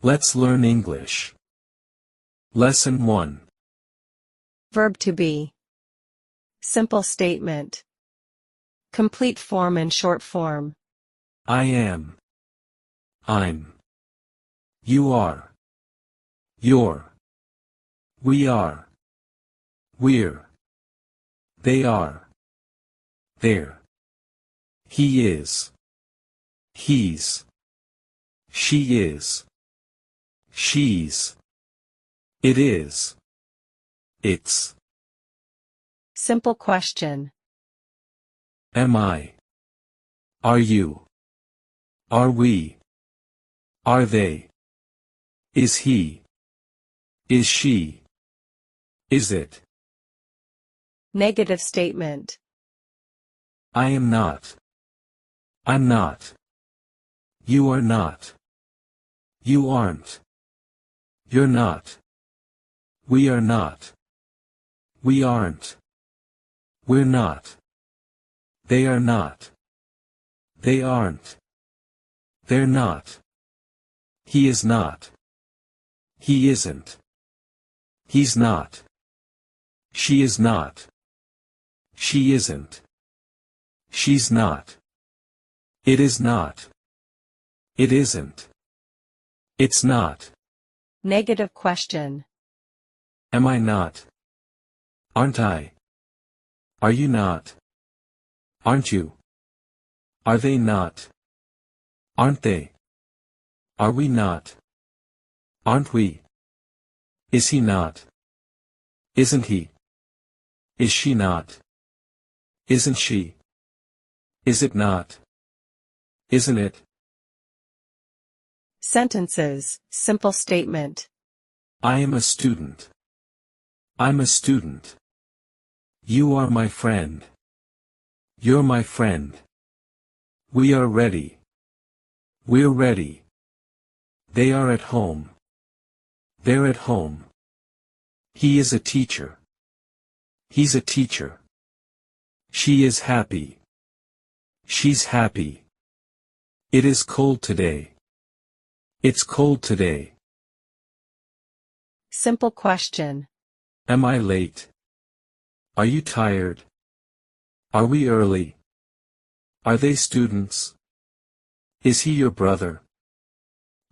Let's learn English. Lesson 1. Verb to be. Simple statement. Complete form and short form. I am. I'm. You are. You're. We are. We're. They are. They're. He is. He's. She is. She's. It is. It's. Simple question. Am I? Are you? Are we? Are they? Is he? Is she? Is it? Negative statement. I am not. I'm not. You are not. You aren't. You're not. We are not. We aren't. We're not. They are not. They aren't. They're not. He is not. He isn't. He's not. She is not. She isn't. She's not. It is not. It isn't. It's not. Negative question. Am I not? Aren't I? Are you not? Aren't you? Are they not? Aren't they? Are we not? Aren't we? Is he not? Isn't he? Is she not? Isn't she? Is it not? Isn't it? Sentences. Simple statement. I am a student. I'm a student. You are my friend. You're my friend. We are ready. We're ready. They are at home. They're at home. He is a teacher. He's a teacher. She is happy. She's happy. It is cold today. It's cold today. Simple question. Am I late? Are you tired? Are we early? Are they students? Is he your brother?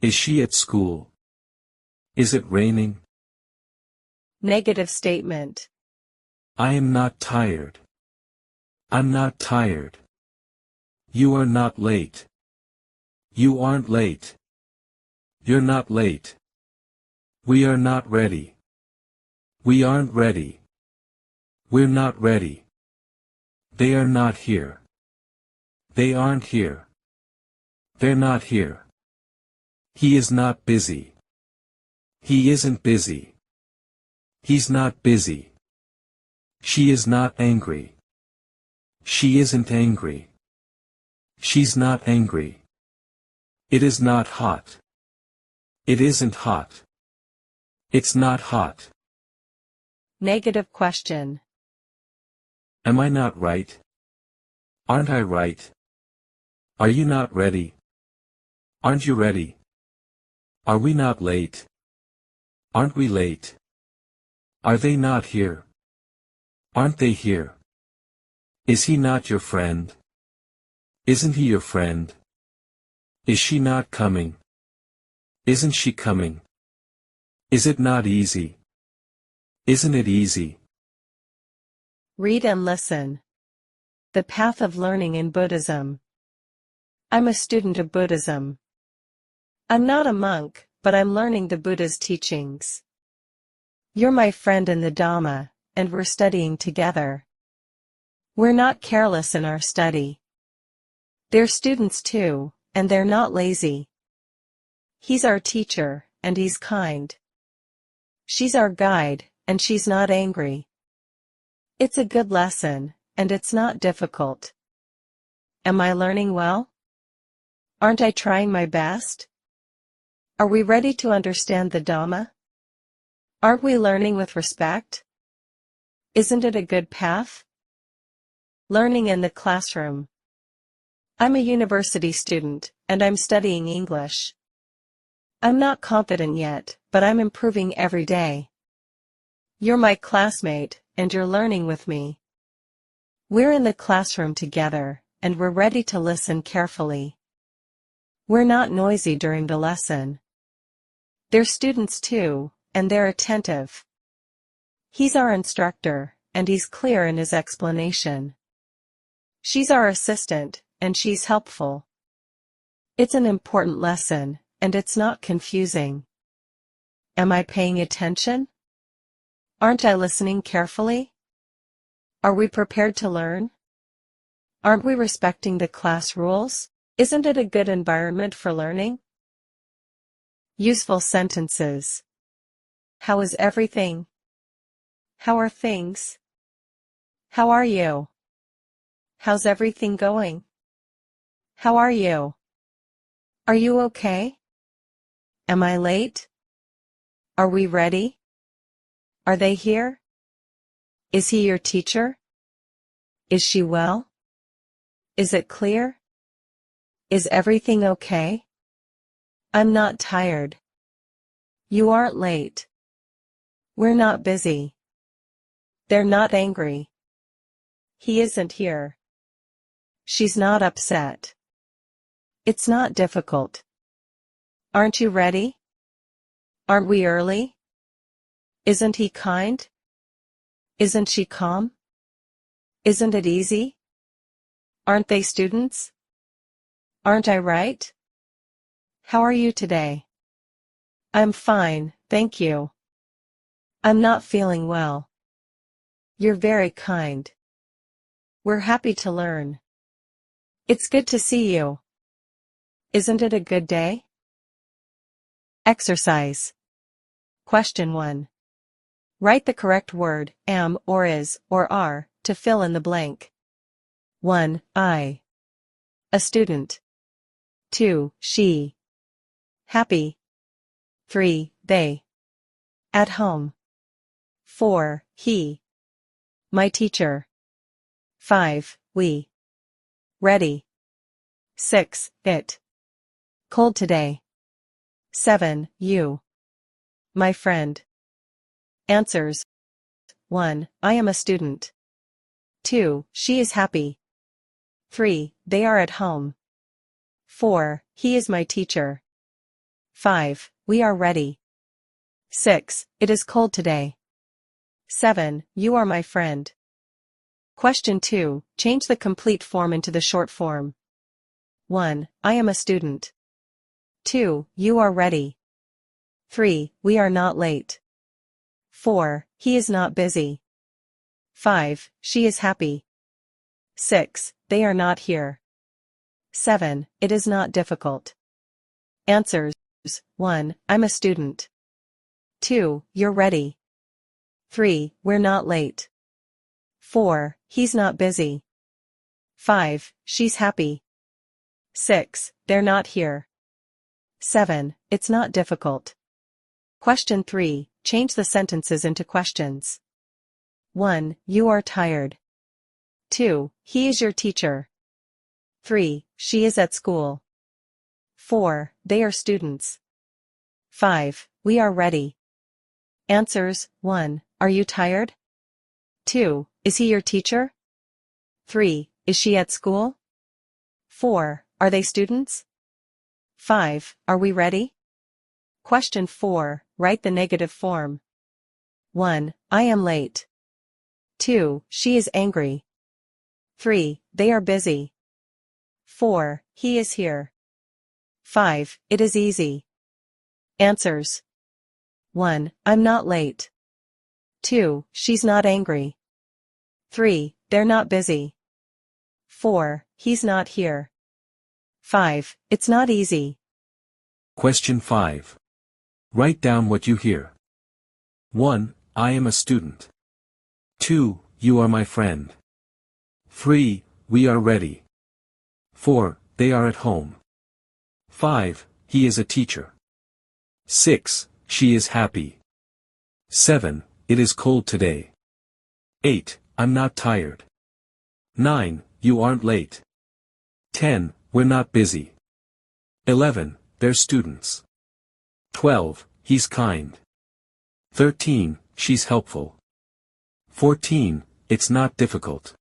Is she at school? Is it raining? Negative statement. I am not tired. I'm not tired. You are not late. You aren't late. You're not late. We are not ready. We aren't ready. We're not ready. They are not here. They aren't here. They're not here. He is not busy. He isn't busy. He's not busy. She is not angry. She isn't angry. She's not angry. It is not hot. It isn't hot. It's not hot. Negative question. Am I not right? Aren't I right? Are you not ready? Aren't you ready? Are we not late? Aren't we late? Are they not here? Aren't they here? Is he not your friend? Isn't he your friend? Is she not coming? Isn't she coming? Is it not easy? Isn't it easy? Read and listen. The path of learning in Buddhism. I'm a student of Buddhism. I'm not a monk, but I'm learning the Buddha's teachings. You're my friend in the Dhamma, and we're studying together. We're not careless in our study. They're students too, and they're not lazy. He's our teacher, and he's kind. She's our guide, and she's not angry. It's a good lesson, and it's not difficult. Am I learning well? Aren't I trying my best? Are we ready to understand the Dhamma? Aren't we learning with respect? Isn't it a good path? Learning in the classroom. I'm a university student, and I'm studying English. I'm not confident yet, but I'm improving every day. You're my classmate, and you're learning with me. We're in the classroom together, and we're ready to listen carefully. We're not noisy during the lesson. They're students too, and they're attentive. He's our instructor, and he's clear in his explanation. She's our assistant, and she's helpful. It's an important lesson, and it's not confusing. Am I paying attention? Aren't I listening carefully? Are we prepared to learn? Aren't we respecting the class rules? Isn't it a good environment for learning? Useful sentences. How is everything? How are things? How are you? How's everything going? How are you? Are you okay? Am I late? Are we ready? Are they here? Is he your teacher? Is she well? Is it clear? Is everything okay? I'm not tired. You aren't late. We're not busy. They're not angry. He isn't here. She's not upset. It's not difficult. Aren't you ready? Aren't we early? Isn't he kind? Isn't she calm? Isn't it easy? Aren't they students? Aren't I right? How are you today? I'm fine, thank you. I'm not feeling well. You're very kind. We're happy to learn. It's good to see you. Isn't it a good day? Exercise. Question 1. Write the correct word, am or is or are, to fill in the blank. 1. I. A student. 2. She. Happy. 3. They. At home. 4. He. My teacher. 5. We. Ready. 6. It. Cold today. 7. You. My friend. Answers. 1. I am a student. 2. She is happy. 3. They are at home. 4. He is my teacher. 5. We are ready. 6. It is cold today. 7. You are my friend. Question 2. Change the complete form into the short form. 1. I am a student. 2. You are ready. 3. We are not late. 4. He is not busy. 5. She is happy. 6. They are not here. 7. It is not difficult. Answers. 1. I'm a student. 2. You're ready. 3. We're not late. 4. He's not busy. 5. She's happy. 6. They're not here. 7. It's not difficult. Question 3. Change the sentences into questions. 1. You are tired. 2. He is your teacher. 3. She is at school. 4. They are students. 5. We are ready. Answers. 1. Are you tired? 2. Is he your teacher? 3. Is she at school? 4. Are they students? 5. Are we ready? Question 4. Write the negative form. 1. I am late. 2. She is angry. 3. They are busy. 4. He is here. 5. It is easy. Answers. 1. I'm not late. 2. She's not angry. 3. They're not busy. 4. He's not here. 5. It's not easy. Question 5. Write down what you hear. 1. I am a student. 2. You are my friend. 3. We are ready. 4. They are at home. 5. He is a teacher. 6. She is happy. 7. It is cold today. 8. I'm not tired. 9. You aren't late. 10. We're not busy. 11. They're students. 12, he's kind. 13, she's helpful. 14, it's not difficult.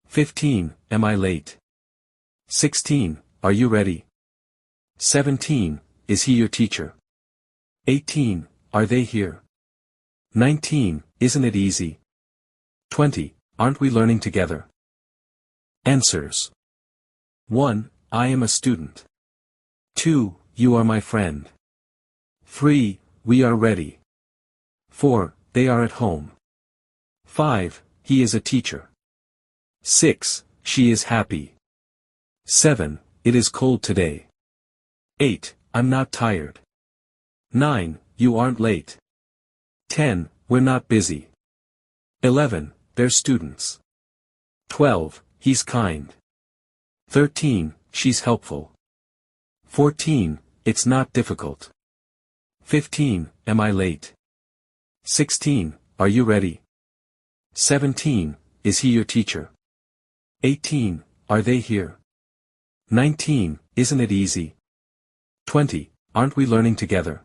15, am I late? 16, are you ready? 17, is he your teacher? 18, are they here? 19, isn't it easy? 20, aren't we learning together? Answers. 1, I am a student. 2, you are my friend. 3, we are ready. 4, they are at home. 5, he is a teacher. 6, she is happy. 7, it is cold today. 8, I'm not tired. 9, you aren't late. 10, we're not busy. 11, they're students. 12, he's kind. 13, she's helpful. 14, it's not difficult. 15, am I late? 16, are you ready? 17, is he your teacher? 18, are they here? 19, isn't it easy? 20, aren't we learning together?